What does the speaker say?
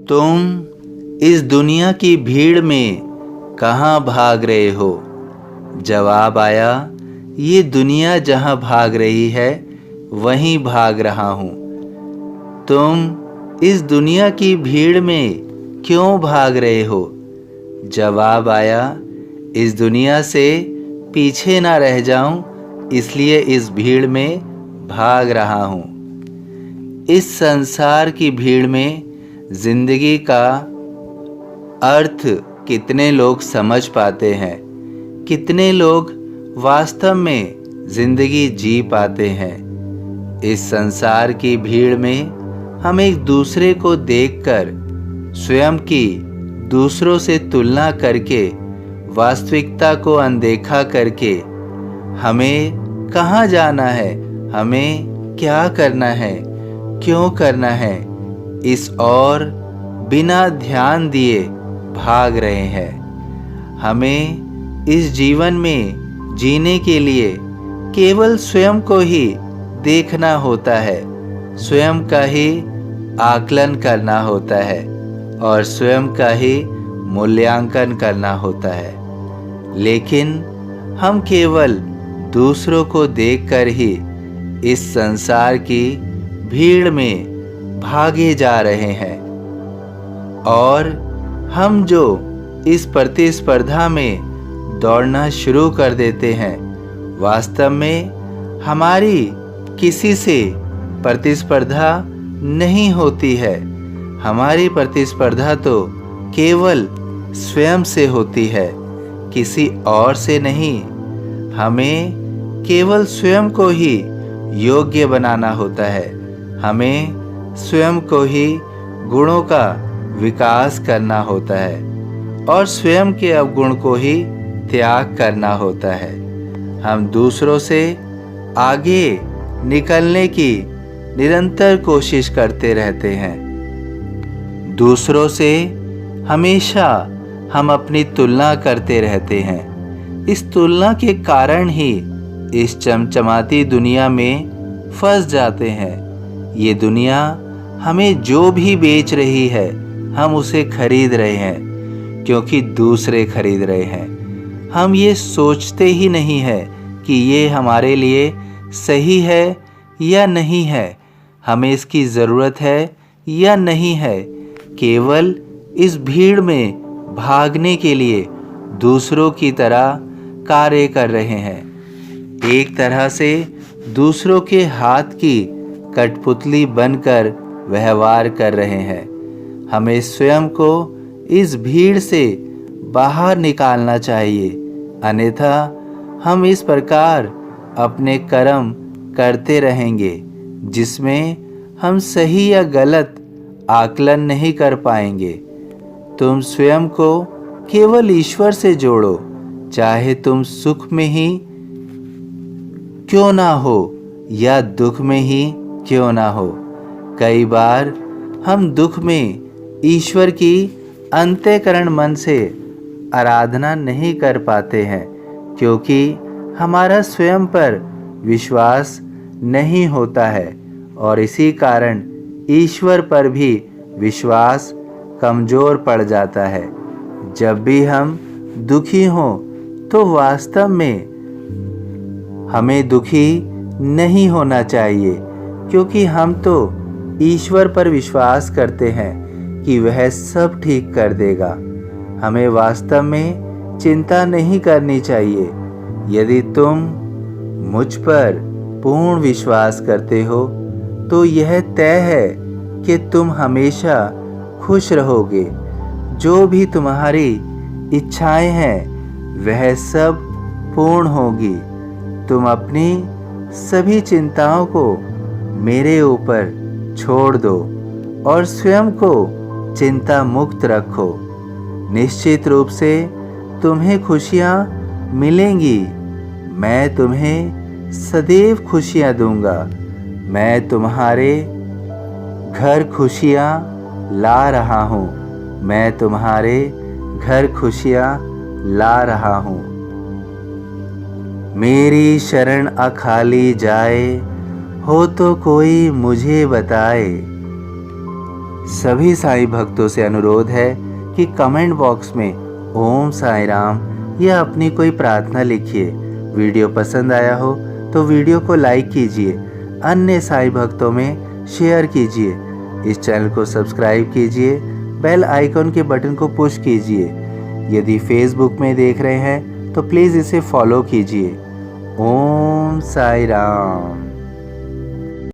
तुम इस दुनिया की भीड़ में कहाँ भाग रहे हो? जवाब आया, ये दुनिया जहाँ भाग रही है वहीं भाग रहा हूँ। तुम इस दुनिया की भीड़ में क्यों भाग रहे हो? जवाब आया, इस दुनिया से पीछे ना रह जाऊं इसलिए इस भीड़ में भाग रहा हूँ। इस संसार की भीड़ में जिंदगी का अर्थ कितने लोग समझ पाते हैं? कितने लोग वास्तव में जिंदगी जी पाते हैं? इस संसार की भीड़ में हम एक दूसरे को देखकर, स्वयं की दूसरों से तुलना करके, वास्तविकता को अनदेखा करके हमें कहाँ जाना है, हमें क्या करना है, क्यों करना है, इस और बिना ध्यान दिए भाग रहे हैं। हमें इस जीवन में जीने के लिए केवल स्वयं को ही देखना होता है, स्वयं का ही आकलन करना होता है और स्वयं का ही मूल्यांकन करना होता है। लेकिन हम केवल दूसरों को देखकर ही इस संसार की भीड़ में भागे जा रहे हैं और हम जो इस प्रतिस्पर्धा में दौड़ना शुरू कर देते हैं, वास्तव में हमारी किसी से प्रतिस्पर्धा नहीं होती है। हमारी प्रतिस्पर्धा तो केवल स्वयं से होती है, किसी और से नहीं। हमें केवल स्वयं को ही योग्य बनाना होता है, हमें स्वयं को ही गुणों का विकास करना होता है और स्वयं के अवगुण को ही त्याग करना होता है। हम दूसरों से आगे निकलने की निरंतर कोशिश करते रहते हैं। दूसरों से हमेशा हम अपनी तुलना करते रहते हैं। इस तुलना के कारण ही इस चमचमाती दुनिया में फंस जाते हैं। ये दुनिया हमें जो भी बेच रही है, हम उसे खरीद रहे हैं क्योंकि दूसरे खरीद रहे हैं। हम ये सोचते ही नहीं है कि ये हमारे लिए सही है या नहीं है, हमें इसकी ज़रूरत है या नहीं है। केवल इस भीड़ में भागने के लिए दूसरों की तरह कार्य कर रहे हैं। एक तरह से दूसरों के हाथ की कठपुतली बनकर व्यवहार कर रहे हैं। हमें स्वयं को इस भीड़ से बाहर निकालना चाहिए, अन्यथा हम इस प्रकार अपने कर्म करते रहेंगे जिसमें हम सही या गलत आकलन नहीं कर पाएंगे। तुम स्वयं को केवल ईश्वर से जोड़ो, चाहे तुम सुख में ही क्यों ना हो या दुख में ही क्यों ना हो। कई बार हम दुख में ईश्वर की अंतःकरण मन से आराधना नहीं कर पाते हैं क्योंकि हमारा स्वयं पर विश्वास नहीं होता है और इसी कारण ईश्वर पर भी विश्वास कमज़ोर पड़ जाता है। जब भी हम दुखी हों तो वास्तव में हमें दुखी नहीं होना चाहिए क्योंकि हम तो ईश्वर पर विश्वास करते हैं कि वह सब ठीक कर देगा। हमें वास्तव में चिंता नहीं करनी चाहिए। यदि तुम मुझ पर पूर्ण विश्वास करते हो तो यह तय है कि तुम हमेशा खुश रहोगे। जो भी तुम्हारी इच्छाएं हैं वह सब पूर्ण होगी। तुम अपनी सभी चिंताओं को मेरे ऊपर छोड़ दो और स्वयं को चिंता मुक्त रखो। निश्चित रूप से तुम्हें खुशियाँ मिलेंगी। मैं तुम्हें सदैव खुशियाँ दूंगा। मैं तुम्हारे घर खुशियाँ ला रहा हूँ। मैं तुम्हारे घर खुशियाँ ला रहा हूँ। मेरी शरण अखाली जाए, हो तो कोई मुझे बताए। सभी साईं भक्तों से अनुरोध है कि कमेंट बॉक्स में ओम साईं राम या अपनी कोई प्रार्थना लिखिए। वीडियो पसंद आया हो तो वीडियो को लाइक कीजिए, अन्य साईं भक्तों में शेयर कीजिए। इस चैनल को सब्सक्राइब कीजिए, बेल आइकन के बटन को पुश कीजिए। यदि फेसबुक में देख रहे हैं तो प्लीज़ इसे फॉलो कीजिए। ओम साईं राम।